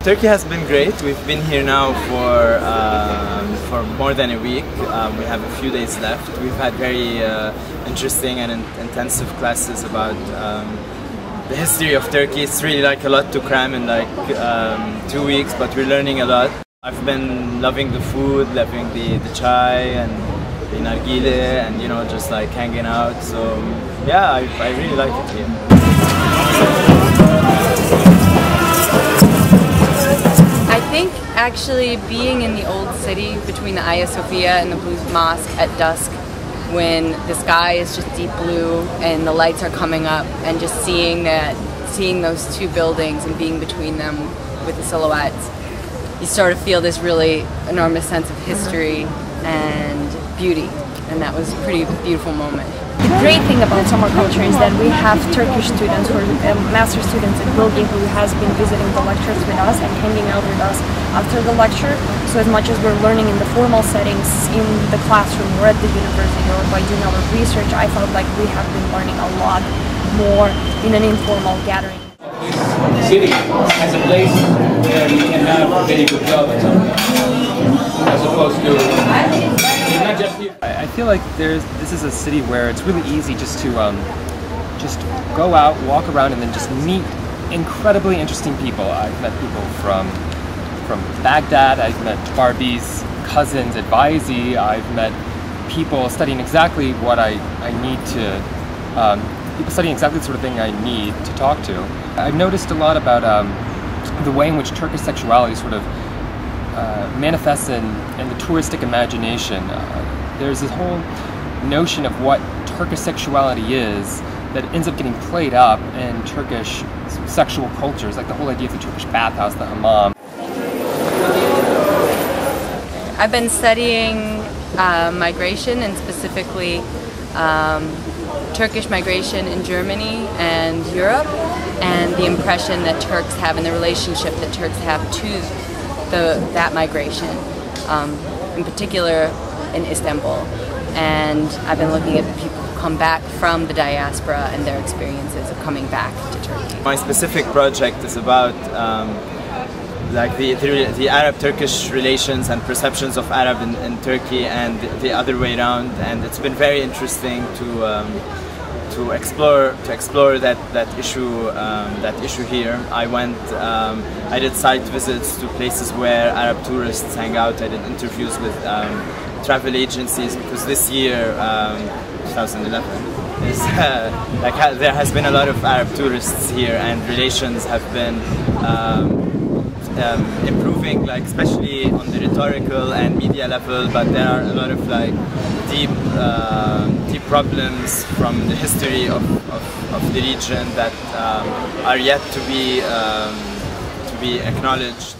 Turkey has been great. We've been here now for more than a week. We have a few days left. We've had very interesting and intensive classes about the history of Turkey. It's really like a lot to cram in like 2 weeks, but we're learning a lot. I've been loving the food, loving the chai and the nargile, and you know, just like hanging out. So yeah, I really like it here. I think actually being in the old city between the Hagia Sophia and the Blue Mosque at dusk, when the sky is just deep blue and the lights are coming up, and just seeing those two buildings and being between them with the silhouettes, you sort of feel this really enormous sense of history and beauty, and that was a pretty beautiful moment. The great thing about SummerCulture is that we have Turkish students who are master students at Bilgi who has been visiting the lectures with us and hanging out with us after the lecture. So as much as we're learning in the formal settings in the classroom or at the university or by doing our research, I felt like we have been learning a lot more in an informal gathering. The city as a place where you can have a very good job at something, as opposed to not just here. I feel like this is a city where it's really easy just to just go out, walk around, and then just meet incredibly interesting people. I've met people from Baghdad. I've met Barbie's cousins at Vizi. I've met people studying exactly what I need to. People studying exactly the sort of thing I need to talk to. I've noticed a lot about the way in which Turkish sexuality sort of manifests in the touristic imagination. There's this whole notion of what Turkish sexuality is that ends up getting played up in Turkish sexual cultures, like the whole idea of the Turkish bathhouse, the hammam. I've been studying migration, and specifically Turkish migration in Germany and Europe, and the impression that Turks have and the relationship that Turks have to that migration, in particular in Istanbul. And I've been looking at the people who come back from the diaspora and their experiences of coming back to Turkey. My specific project is about like the Arab-Turkish relations and perceptions of Arab in Turkey and the other way around, and it's been very interesting to explore that issue here. I did site visits to places where Arab tourists hang out. I did interviews with travel agencies, because this year, 2011, is there has been a lot of Arab tourists here, and relations have been improving, like especially on the rhetorical and media level, but there are a lot of like deep problems from the history of the region that are yet to be acknowledged.